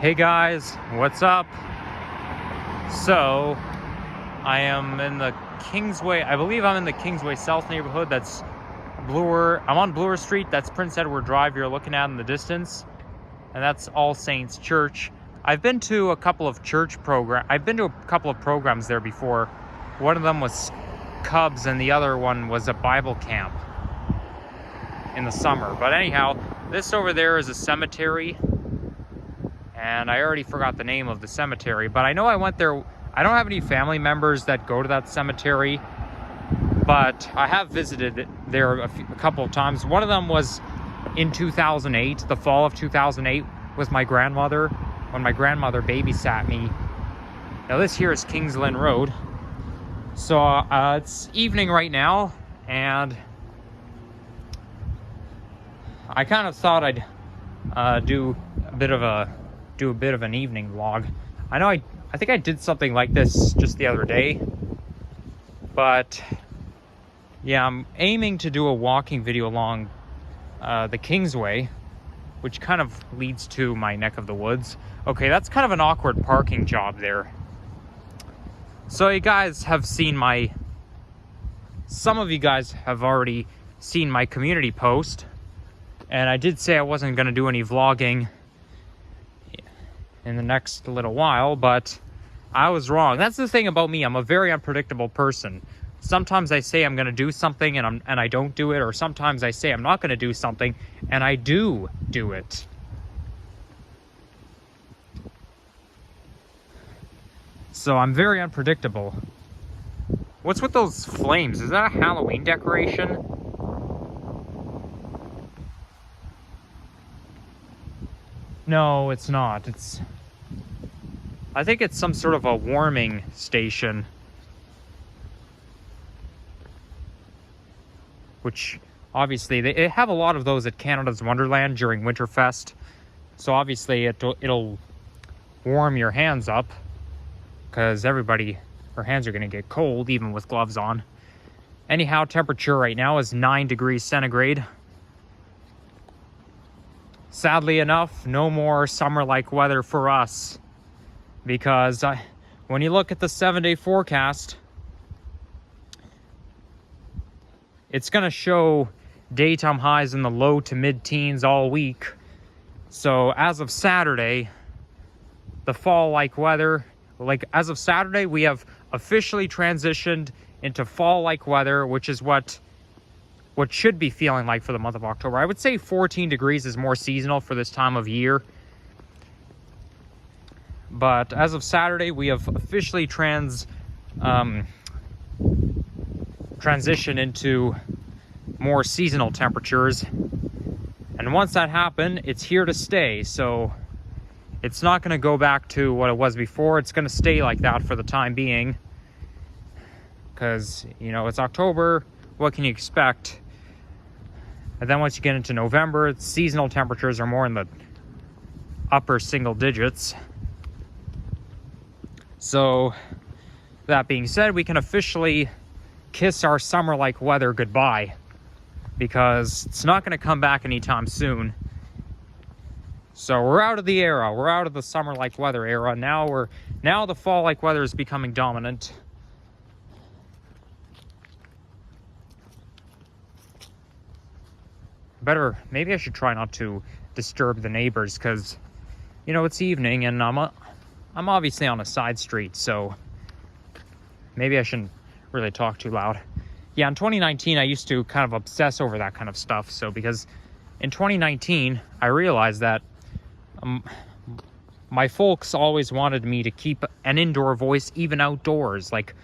Hey guys, what's up? So, I am in the Kingsway, I believe I'm in the Kingsway South neighborhood. That's Bloor, I'm on Bloor Street. That's Prince Edward Drive you're looking at in the distance. And that's All Saints Church. I've been to a couple of programs there before. One of them was Cubs and the other one was a Bible camp in the summer. But anyhow, this over there is a cemetery. And I already forgot the name of the cemetery, but I know I went there. I don't have any family members that go to that cemetery, but I have visited there a couple of times. One of them was in 2008, the fall of 2008, with my grandmother, when my grandmother babysat me. Now this here is Kingsland Road. So it's evening right now, and I kind of thought I'd do a bit of an evening vlog. I think I did something like this just the other day, but yeah, I'm aiming to do a walking video along the Kingsway, which kind of leads to my neck of the woods. Okay, that's kind of an awkward parking job there. So you guys have seen some of you guys have already seen my community post, and I did say I wasn't going to do any vlogging in the next little while, but I was wrong. That's the thing about me. I'm a very unpredictable person. Sometimes I say I'm going to do something and I don't do it, or sometimes I say I'm not going to do something and I do it. So I'm very unpredictable. What's with those flames? Is that a Halloween decoration? No, it's not. I think it's some sort of a warming station. Which, obviously, they have a lot of those at Canada's Wonderland during Winterfest. So obviously it'll warm your hands up, because their hands are going to get cold even with gloves on. Anyhow, temperature right now is 9 degrees centigrade. Sadly enough, no more summer-like weather for us, because when you look at the 7-day forecast, it's going to show daytime highs in the low to mid-teens all week. So as of Saturday, the fall-like weather, as of Saturday, we have officially transitioned into fall-like weather, which is what should be feeling like for the month of October. I would say 14 degrees is more seasonal for this time of year. But as of Saturday, we have officially transitioned into more seasonal temperatures. And once that happens, it's here to stay. So it's not going to go back to what it was before. It's going to stay like that for the time being. Because, it's October. What can you expect? And then once you get into November, seasonal temperatures are more in the upper single digits. So, that being said, we can officially kiss our summer-like weather goodbye, because it's not going to come back anytime soon. So we're out of the era. We're out of the summer-like weather era. Now the fall-like weather is becoming dominant. Maybe I should try not to disturb the neighbors, because it's evening and I'm obviously on a side street, so maybe I shouldn't really talk too loud. Yeah, in 2019 I used to kind of obsess over that kind of stuff. So because in 2019 I realized that my folks always wanted me to keep an indoor voice even outdoors. Like,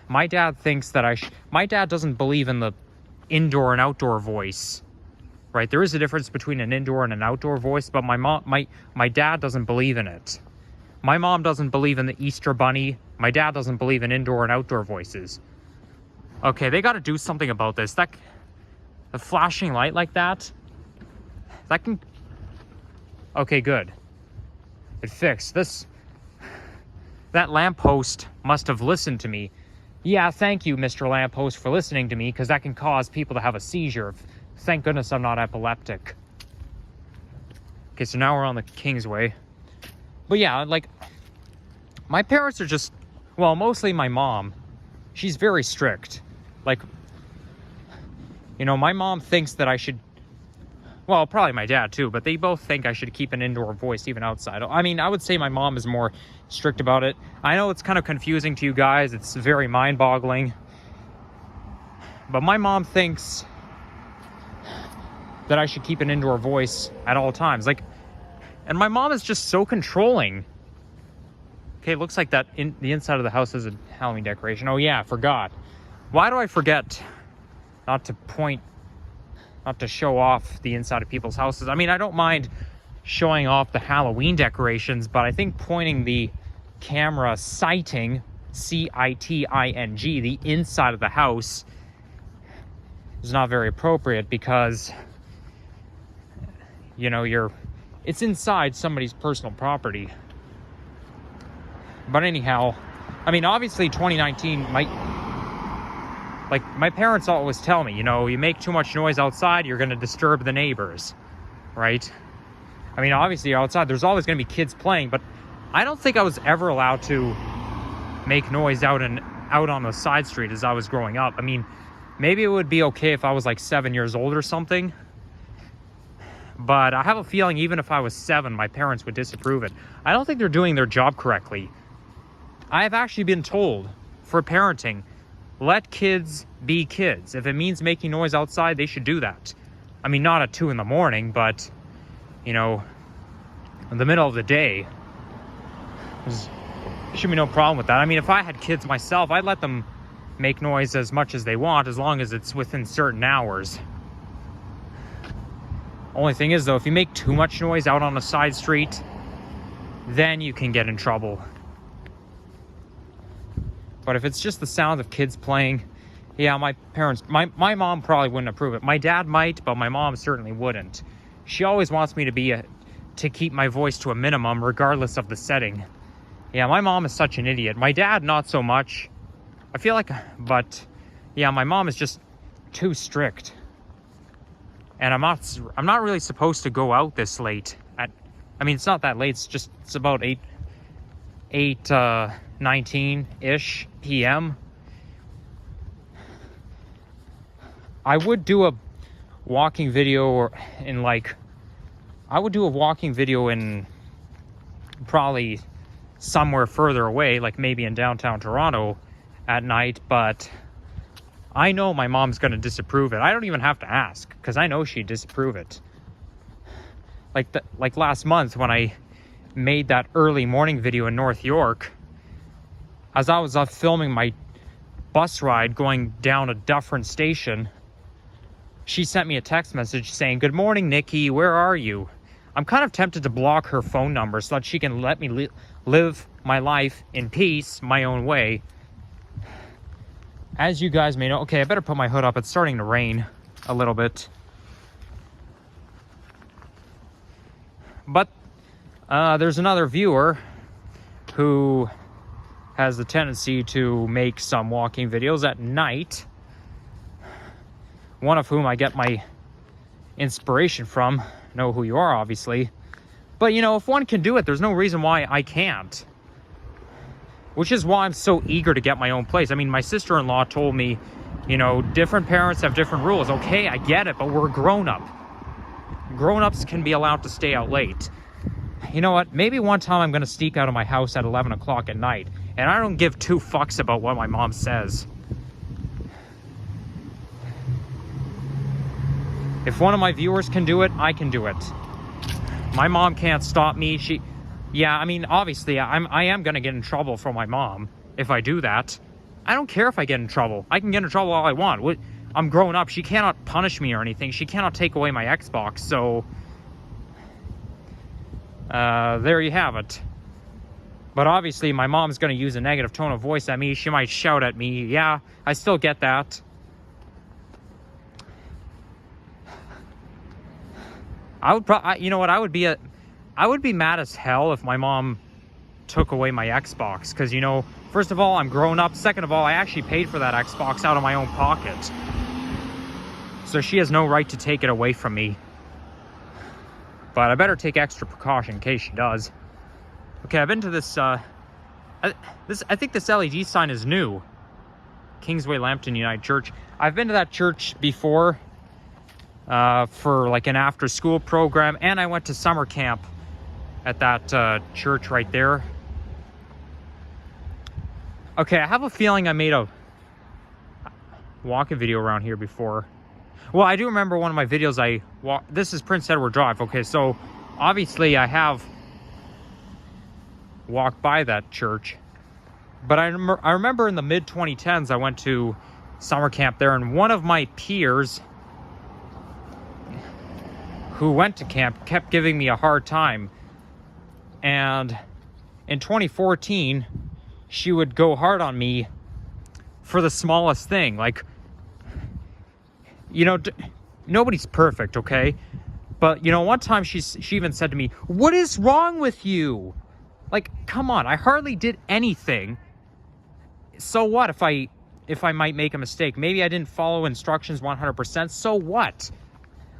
my dad thinks that my dad doesn't believe in the indoor and outdoor voice. Right, there is a difference between an indoor and an outdoor voice, but my dad doesn't believe in it. My mom doesn't believe in the Easter Bunny. My dad doesn't believe in indoor and outdoor voices. Okay, they got to do something about this. The flashing light like that can... Okay, good. It fixed. That lamppost must have listened to me. Yeah, thank you, Mr. Lamppost, for listening to me, because that can cause people to have a seizure. Thank goodness I'm not epileptic. Okay, so now we're on the Kingsway. But yeah, like, my parents are just, well, mostly my mom. She's very strict. Like, you know, my mom thinks that I should, well, probably my dad too, but they both think I should keep an indoor voice even outside. I mean, I would say my mom is more strict about it. I know it's kind of confusing to you guys. It's very mind-boggling. But my mom thinks that I should keep an indoor voice at all times. Like, and my mom is just so controlling. Okay, it looks like that the inside of the house is a Halloween decoration. Oh yeah, I forgot. Why do I forget not to show off the inside of people's houses? I mean, I don't mind showing off the Halloween decorations, but I think pointing the camera, sighting, C-I-T-I-N-G, the inside of the house is not very appropriate because, you know, it's inside somebody's personal property. But anyhow, I mean, obviously 2019 might, like, my parents always tell me, you know, you make too much noise outside, you're going to disturb the neighbors, right? I mean, obviously outside, there's always going to be kids playing, but I don't think I was ever allowed to make noise out on the side street as I was growing up. I mean, maybe it would be okay if I was like 7 years old or something, but I have a feeling even if I was 7, my parents would disapprove it. I don't think they're doing their job correctly. I have actually been told, for parenting, let kids be kids. If it means making noise outside, they should do that. I mean, not at 2 in the morning, but, you know, in the middle of the day. There should be no problem with that. I mean, if I had kids myself, I'd let them make noise as much as they want, as long as it's within certain hours. Only thing is, though, if you make too much noise out on a side street, then you can get in trouble. But if it's just the sound of kids playing, yeah, my my mom probably wouldn't approve it. My dad might, but my mom certainly wouldn't. She always wants me to keep my voice to a minimum, regardless of the setting. Yeah, my mom is such an idiot. My dad, not so much. I feel like, but yeah, my mom is just too strict. And I'm not really supposed to go out this late. I mean, it's not that late. It's about 8:19-ish p.m. I would do a walking video in probably somewhere further away, like maybe in downtown Toronto at night, but I know my mom's going to disapprove it. I don't even have to ask, because I know she'd disapprove it. Like last month when I made that early morning video in North York, as I was filming my bus ride going down a Dufferin station, she sent me a text message saying, "Good morning, Nikki, where are you?" I'm kind of tempted to block her phone number so that she can let me live my life in peace, my own way. As you guys may know, okay, I better put my hood up. It's starting to rain a little bit. But there's another viewer who has the tendency to make some walking videos at night, one of whom I get my inspiration from. Know who you are, obviously. But, you know, if one can do it, there's no reason why I can't. Which is why I'm so eager to get my own place. I mean, my sister-in-law told me, you know, different parents have different rules. Okay, I get it, but we're grown-up. Grown-ups can be allowed to stay out late. You know what? Maybe one time I'm going to sneak out of my house at 11 o'clock at night, and I don't give 2 fucks about what my mom says. If one of my viewers can do it, I can do it. My mom can't stop me. Yeah, I mean, obviously, I am going to get in trouble from my mom if I do that. I don't care if I get in trouble. I can get in trouble all I want. I'm grown up. She cannot punish me or anything. She cannot take away my Xbox, so there you have it. But obviously, my mom's going to use a negative tone of voice at me. She might shout at me. Yeah, I still get that. I would you know what? I would be mad as hell if my mom took away my Xbox. Because, you know, first of all, I'm grown up. Second of all, I actually paid for that Xbox out of my own pocket. So she has no right to take it away from me. But I better take extra precaution in case she does. Okay, I've been to this, I think this LED sign is new. Kingsway Lambton United Church. I've been to that church before for like an after-school program, and I went to summer camp at that church right there. Okay, I have a feeling I made a walking video around here before. Well, I do remember one of my videos this is Prince Edward Drive. Okay, so obviously I have walked by that church, but I remember in the mid-2010s I went to summer camp there, and one of my peers who went to camp kept giving me a hard time. And in 2014, she would go hard on me for the smallest thing. Like, you know, nobody's perfect, okay? But, you know, one time she even said to me, "What is wrong with you?" Like, come on, I hardly did anything. So what if I might make a mistake? Maybe I didn't follow instructions 100%. So what?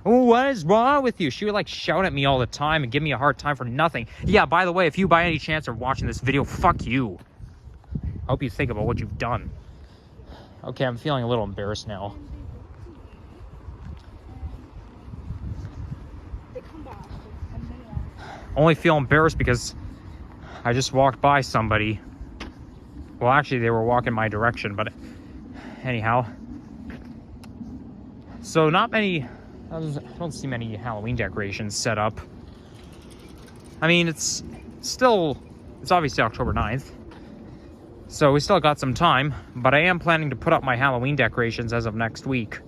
What is wrong with you? She would like shout at me all the time and give me a hard time for nothing. Yeah, by the way, if you by any chance are watching this video, fuck you. I hope you think about what you've done. Okay, I'm feeling a little embarrassed now. Only feel embarrassed because I just walked by somebody. Well, actually, they were walking my direction, but anyhow. So not many, I don't see many Halloween decorations set up. I mean, it's obviously October 9th. So we still got some time, but I am planning to put up my Halloween decorations as of next week.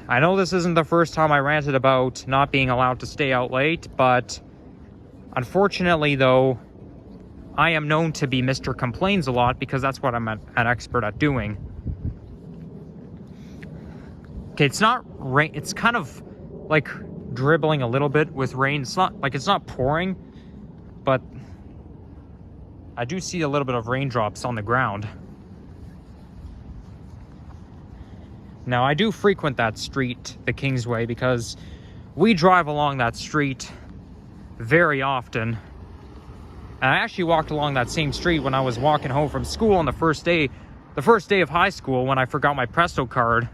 I know this isn't the first time I ranted about not being allowed to stay out late, but unfortunately, though, I am known to be Mr. Complains a lot because that's what I'm an expert at doing. Okay, it's not rain. It's kind of like dribbling a little bit with rain. It's not pouring, but I do see a little bit of raindrops on the ground. Now, I do frequent that street, the Kingsway, because we drive along that street very often. And I actually walked along that same street when I was walking home from school on the first day of high school, when I forgot my Presto card.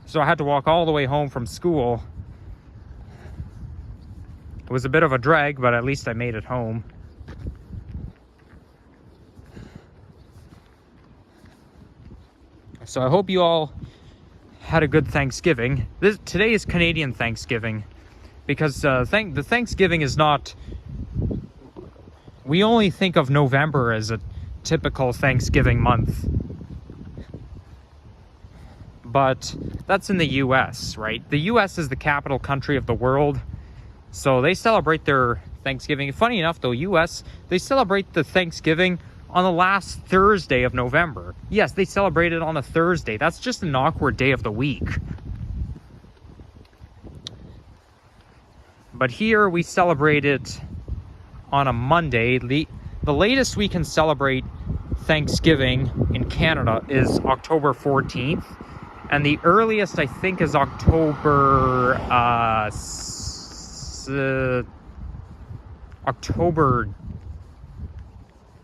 So I had to walk all the way home from school. It was a bit of a drag, but at least I made it home. So I hope you all had a good Thanksgiving. Today is Canadian Thanksgiving, because the Thanksgiving is not... We only think of November as a typical Thanksgiving month. But that's in the US, right? The US is the capital country of the world, so they celebrate their Thanksgiving. Funny enough, though, US, they celebrate the Thanksgiving on the last Thursday of November. Yes, they celebrate it on a Thursday. That's just an awkward day of the week. But here we celebrate it on a Monday. The latest we can celebrate Thanksgiving in Canada is October 14th. And the earliest, I think, is October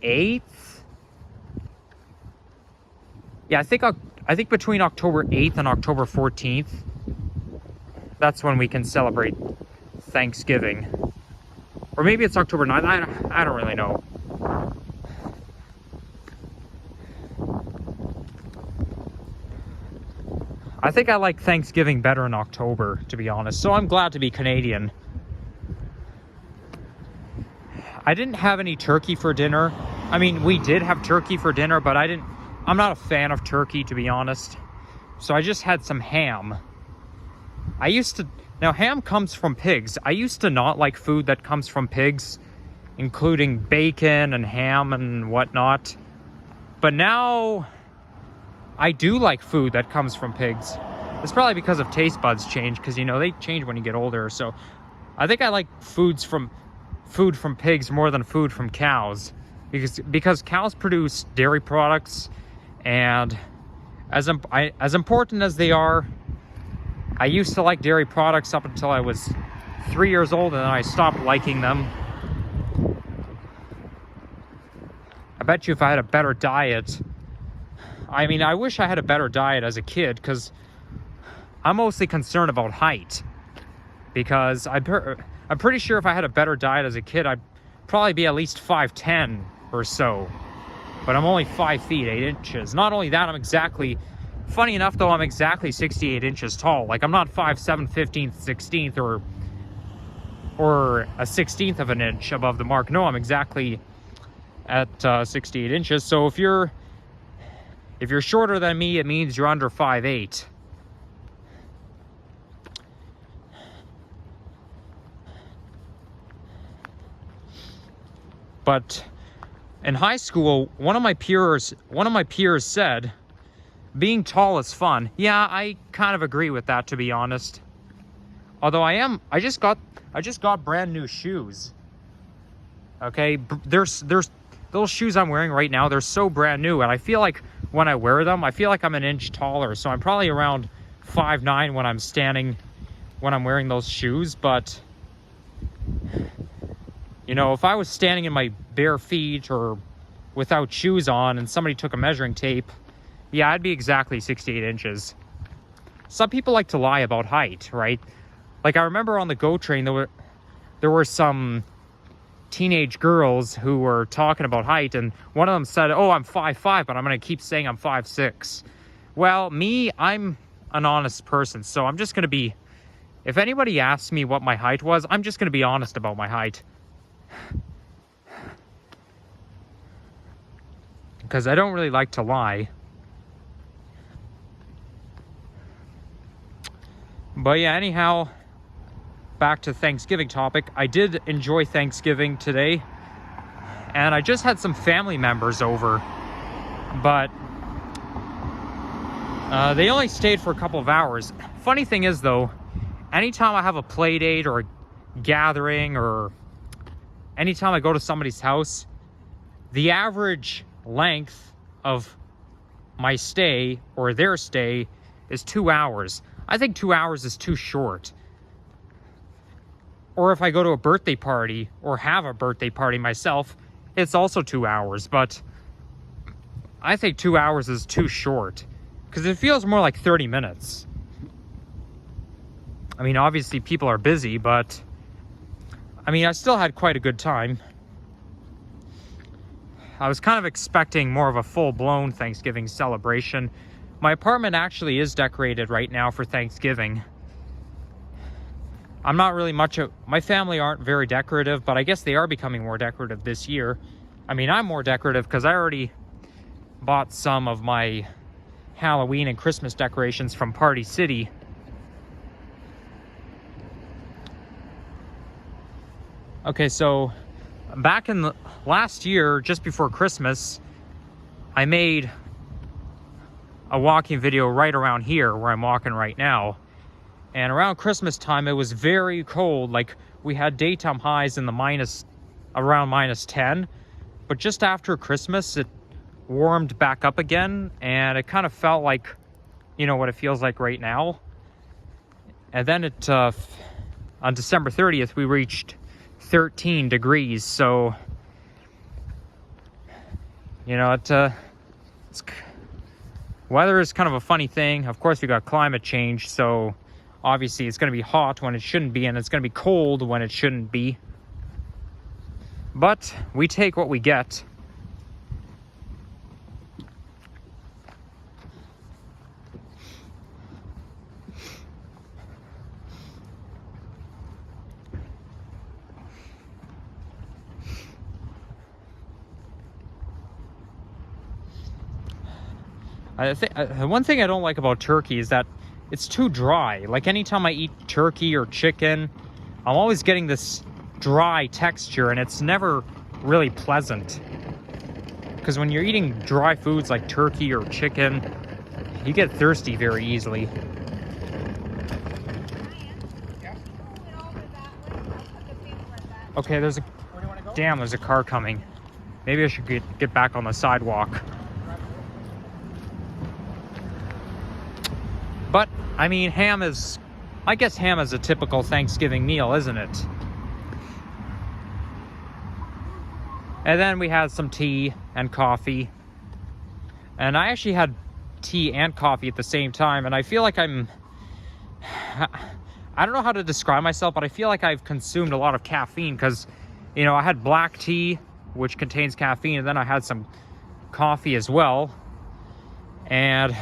8th. Yeah, I think between October 8th and October 14th, that's when we can celebrate Thanksgiving. Or maybe it's October 9th. I don't really know. I think I like Thanksgiving better in October, to be honest. So I'm glad to be Canadian. I didn't have any turkey for dinner. I mean, we did have turkey for dinner, but I'm not a fan of turkey, to be honest. So I just had some ham. Now, ham comes from pigs. I used to not like food that comes from pigs, including bacon and ham and whatnot. But now I do like food that comes from pigs. It's probably because of taste buds change, because, you know, they change when you get older. So I think I like food from pigs more than food from cows, because cows produce dairy products, and as important as they are, I used to like dairy products up until I was 3 years old, and then I stopped liking them. bet you if I had a better diet, I mean, I wish I had a better diet as a kid, because I'm mostly concerned about height. Because I'm pretty sure if I had a better diet as a kid, I'd probably be at least 5'10" or so. But I'm only 5 feet 8 inches. Not only that, funny enough though, I'm exactly 68 inches tall. Like, I'm not 5'7", 15th, 16th, or a 16th of an inch above the mark. No, I'm exactly at 68 inches. So if you're shorter than me, it means you're under 5'8". But in high school, one of my peers said, being tall is fun. Yeah, I kind of agree with that, to be honest. Although I just got brand new shoes. Okay, there's those shoes I'm wearing right now, they're so brand new, and I feel like when I wear them, I feel like I'm an inch taller. So I'm probably around 5'9" when I'm wearing those shoes. But you know, if I was standing in my bare feet or without shoes on and somebody took a measuring tape, yeah, I'd be exactly 68 inches. Some people like to lie about height, right? Like, I remember on the GO train, there were some teenage girls who were talking about height, and one of them said, oh, I'm 5'5", but I'm going to keep saying I'm 5'6". Well, me, I'm an honest person, so I'm just going to be, if anybody asks me what my height was, I'm just going to be honest about my height. Because I don't really like to lie. But yeah, anyhow, back to Thanksgiving topic. I did enjoy Thanksgiving today, and I just had some family members over, but they only stayed for a couple of hours. Funny thing is though, anytime I have a play date or a gathering, or anytime I go to somebody's house, the average length of my stay or their stay is 2 hours. I think 2 hours is too short. Or if I go to a birthday party or have a birthday party myself, it's also 2 hours. But I think 2 hours is too short, because it feels more like 30 minutes. I mean, obviously people are busy, but I mean, I still had quite a good time. I was kind of expecting more of a full-blown Thanksgiving celebration. My apartment actually is decorated right now for Thanksgiving. I'm not really my family aren't very decorative, but I guess they are becoming more decorative this year. I mean, I'm more decorative because I already bought some of my Halloween and Christmas decorations from Party City. Okay, so back in the last year, just before Christmas, I made a walking video right around here where I'm walking right now. And around Christmas time, it was very cold. Like, we had daytime highs in the around -10. But just after Christmas, it warmed back up again. And it kind of felt like, you know, what it feels like right now. And then on December 30th, we reached 13 degrees. So, you know, weather is kind of a funny thing. Of course, we got climate change, so obviously it's going to be hot when it shouldn't be, and it's going to be cold when it shouldn't be. But we take what we get. I think one thing I don't like about turkey is that it's too dry. Like, anytime I eat turkey or chicken, I'm always getting this dry texture, and it's never really pleasant. Because when you're eating dry foods like turkey or chicken, you get thirsty very easily. Okay, there's a car coming. Maybe I should get back on the sidewalk. But, I mean, I guess ham is a typical Thanksgiving meal, isn't it? And then we had some tea and coffee. And I actually had tea and coffee at the same time. And I feel like I don't know how to describe myself, but I feel like I've consumed a lot of caffeine because, you know, I had black tea, which contains caffeine, and then I had some coffee as well. And,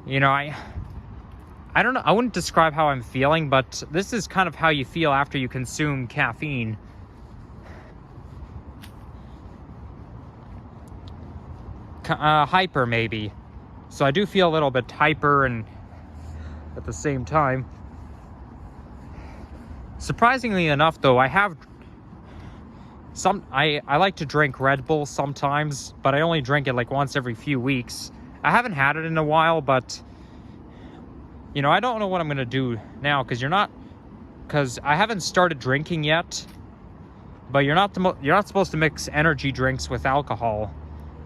you know, I don't know, I wouldn't describe how I'm feeling, but this is kind of how you feel after you consume caffeine. Hyper, maybe. So I do feel a little bit hyper and at the same time. Surprisingly enough, though, I have I like to drink Red Bull sometimes, but I only drink it like once every few weeks. I haven't had it in a while, but you know, I don't know what I'm gonna do now because I haven't started drinking yet. But you're not supposed to mix energy drinks with alcohol.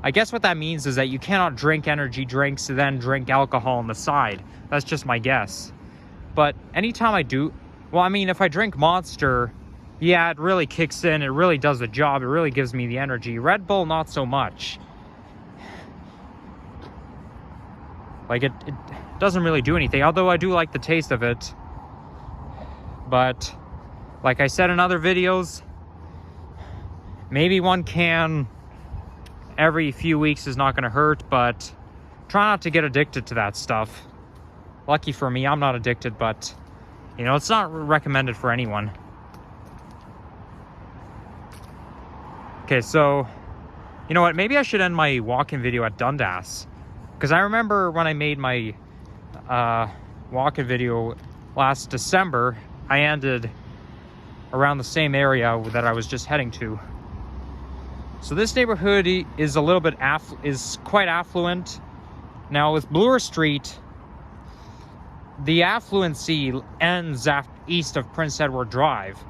I guess what that means is that you cannot drink energy drinks and then drink alcohol on the side. That's just my guess. But anytime I do, well, I mean, if I drink Monster, yeah, it really kicks in. It really does the job. It really gives me the energy. Red Bull, not so much. Like, it doesn't really do anything, although I do like the taste of it. But, like I said in other videos, maybe one can every few weeks is not going to hurt, but try not to get addicted to that stuff. Lucky for me, I'm not addicted, but, you know, it's not recommended for anyone. Okay, so, you know what? Maybe I should end my walk-in video at Dundas. Because I remember when I made my walk-in video last December, I ended around the same area that I was just heading to. So this neighborhood is a little bit is quite affluent. Now with Bloor Street, the affluency ends east of Prince Edward Drive.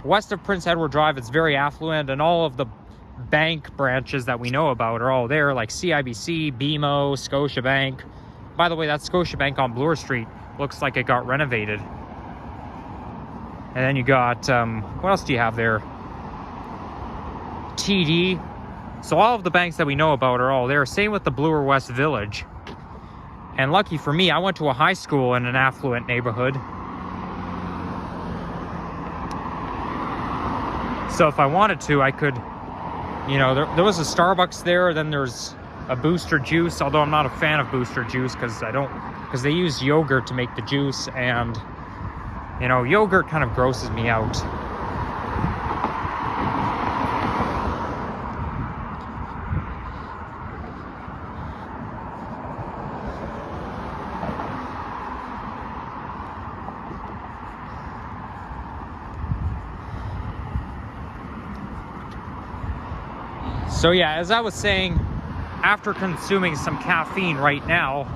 West of Prince Edward Drive, it's very affluent, and all of the bank branches that we know about are all there, like CIBC, BMO, Scotiabank. By the way, that Scotiabank on Bloor Street looks like it got renovated. And then you got, what else do you have there? TD. So all of the banks that we know about are all there. Same with the Bloor West Village. And lucky for me, I went to a high school in an affluent neighborhood. So if I wanted to, I could, you know, there was a Starbucks there, then there's a Booster Juice, although I'm not a fan of Booster Juice because they use yogurt to make the juice, and, you know, yogurt kind of grosses me out. So yeah, as I was saying, after consuming some caffeine right now,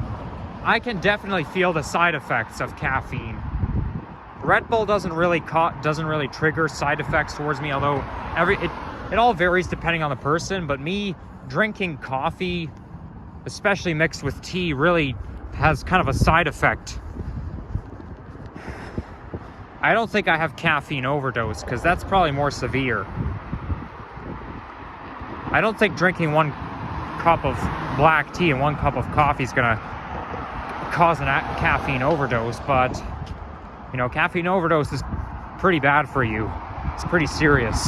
I can definitely feel the side effects of caffeine. Red Bull doesn't really trigger side effects towards me, although it all varies depending on the person. But me drinking coffee, especially mixed with tea, really has kind of a side effect. I don't think I have caffeine overdose because that's probably more severe. I don't think drinking 1 cup of black tea and 1 cup of coffee is gonna cause a caffeine overdose, but, you know, caffeine overdose is pretty bad for you. It's pretty serious.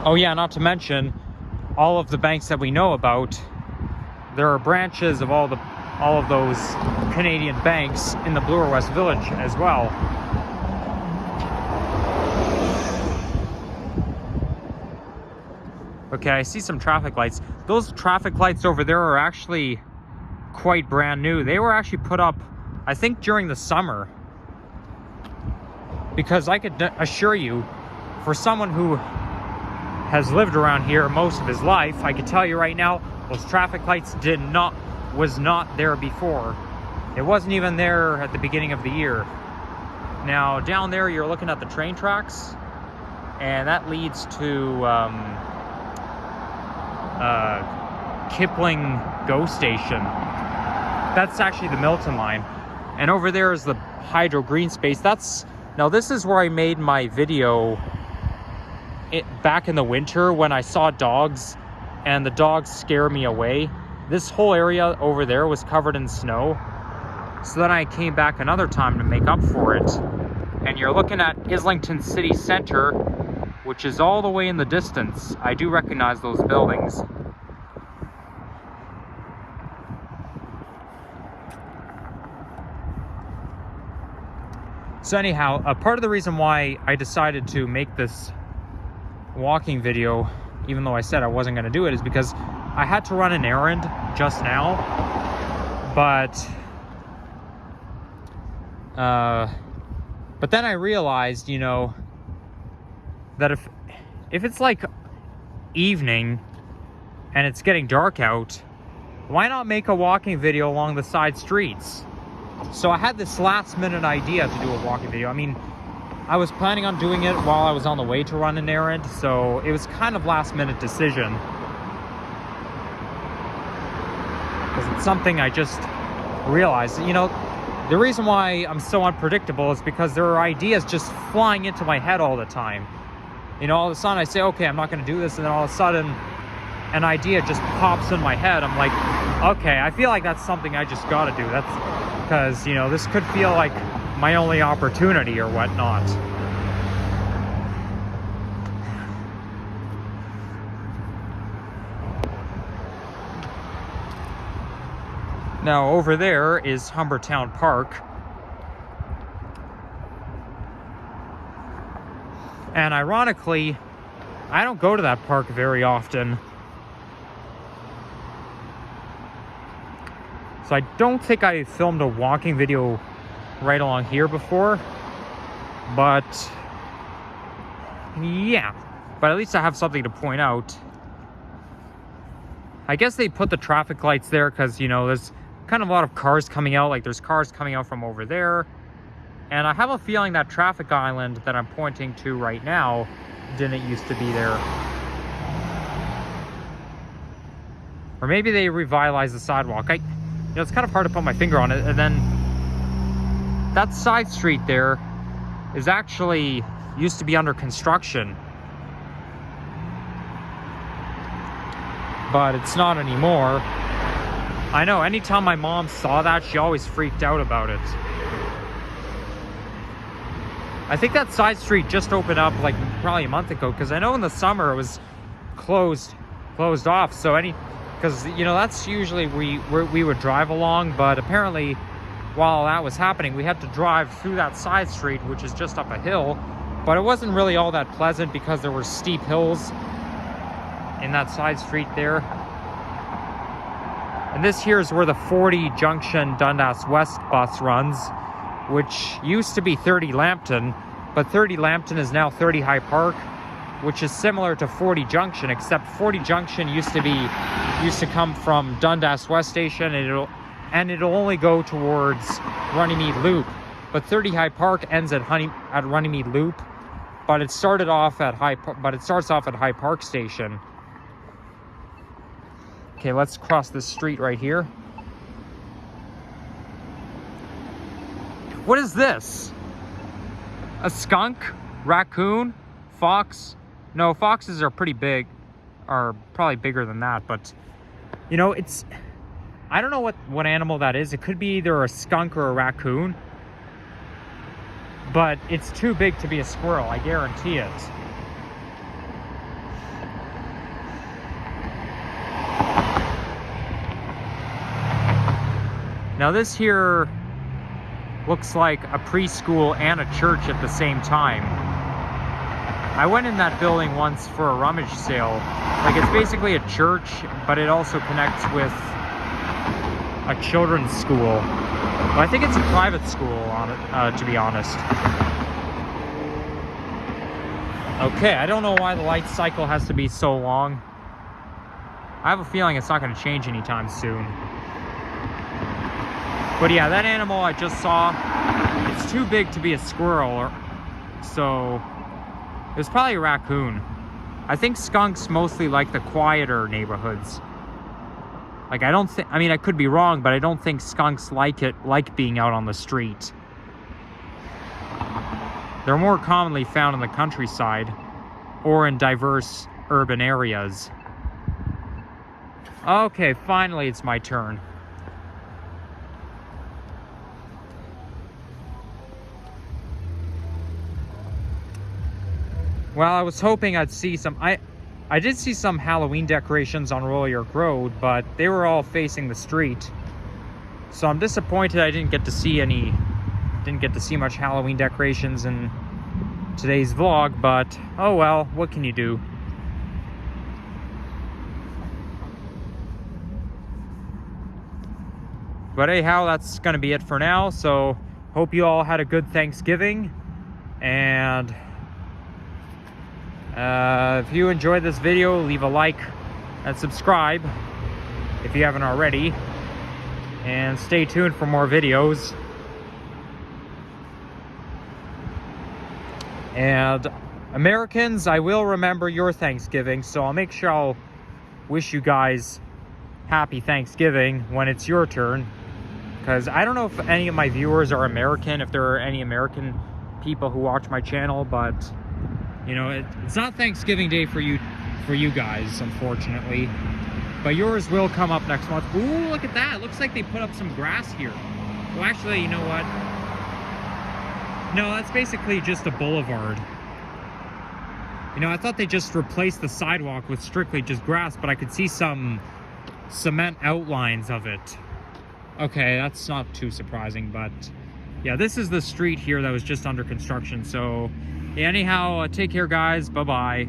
Oh yeah, not to mention, all of the banks that we know about, there are branches of all of those Canadian banks in the Bloor West Village as well. Okay, I see some traffic lights. Those traffic lights over there are actually quite brand new. They were actually put up, I think, during the summer. Because I could assure you, for someone who has lived around here most of his life, I could tell you right now, those traffic lights was not there before. It wasn't even there at the beginning of the year. Now down there you're looking at the train tracks, and that leads to Kipling GO Station. That's actually the Milton line. And over there is the hydro green space. Now this is where I made my video back in the winter when I saw dogs and the dogs scare me away. This whole area over there was covered in snow. So then I came back another time to make up for it. And you're looking at Islington City Center, which is all the way in the distance. I do recognize those buildings. So anyhow, a part of the reason why I decided to make this walking video, even though I said I wasn't going to do it, is because I had to run an errand just now. But then I realized, you know, that if it's like evening and it's getting dark out, why not make a walking video along the side streets? So I had this last minute idea to do a walking video. I mean, I was planning on doing it while I was on the way to run an errand, so it was kind of last minute decision. Because it's something I just realized. You know, the reason why I'm so unpredictable is because there are ideas just flying into my head all the time. You know, all of a sudden I say, okay, I'm not going to do this, and then all of a sudden an idea just pops in my head. I'm like, okay, I feel like that's something I just got to do. That's because, you know, this could feel like my only opportunity or whatnot. Now over there is Humbertown Park. And ironically, I don't go to that park very often. So I don't think I filmed a walking video right along here before. But yeah, but at least I have something to point out. I guess they put the traffic lights there because, you know, there's kind of a lot of cars coming out. Like there's cars coming out from over there. And I have a feeling that traffic island that I'm pointing to right now didn't used to be there. Or maybe they revitalized the sidewalk. You know, it's kind of hard to put my finger on it. And then that side street there is actually used to be under construction. But it's not anymore. I know, anytime my mom saw that, she always freaked out about it. I think that side street just opened up like probably a month ago, because I know in the summer it was closed off. So because, you know, that's usually we would drive along, but apparently while that was happening, we had to drive through that side street, which is just up a hill. But it wasn't really all that pleasant because there were steep hills in that side street there. And this here is where the 40 Junction Dundas West bus runs, which used to be 30 Lambton, but 30 Lambton is now 30 High Park, which is similar to 40 Junction, except 40 Junction used to come from Dundas West Station, and it'll only go towards Runnymede Loop. But 30 High Park ends at Runnymede Loop, but it starts off at High Park Station. Okay, let's cross this street right here. What is this? A skunk? Raccoon? Fox? No, foxes are pretty big. Are probably bigger than that, but you know, I don't know what animal that is. It could be either a skunk or a raccoon. But it's too big to be a squirrel, I guarantee it. Now this here looks like a preschool and a church at the same time. I went in that building once for a rummage sale. Like, it's basically a church, but it also connects with a children's school. Well, I think it's a private school, to be honest. Okay, I don't know why the light cycle has to be so long. I have a feeling it's not going to change anytime soon. But yeah, that animal I just saw, it's too big to be a squirrel, so it was probably a raccoon. I think skunks mostly like the quieter neighborhoods. Like, I don't think, I mean, I could be wrong, but I don't think skunks like being out on the street. They're more commonly found in the countryside or in diverse urban areas. Okay, finally it's my turn. Well, I was hoping I'd see some... I did see some Halloween decorations on Royal York Road, but they were all facing the street. So I'm disappointed I didn't get to see much Halloween decorations in today's vlog, but oh well, what can you do? But anyhow, that's gonna be it for now. So hope you all had a good Thanksgiving, and if you enjoyed this video, leave a like and subscribe if you haven't already, and stay tuned for more videos. And Americans, I will remember your Thanksgiving, so I'll make sure I'll wish you guys happy Thanksgiving when it's your turn, because I don't know if any of my viewers are American, if there are any American people who watch my channel, but you know, it's not Thanksgiving Day for you guys, unfortunately. But yours will come up next month. Ooh, look at that. It looks like they put up some grass here. Well, actually, you know what? No, that's basically just a boulevard. You know, I thought they just replaced the sidewalk with strictly just grass, but I could see some cement outlines of it. Okay, that's not too surprising, but yeah, this is the street here that was just under construction. So yeah, anyhow, take care, guys. Bye-bye.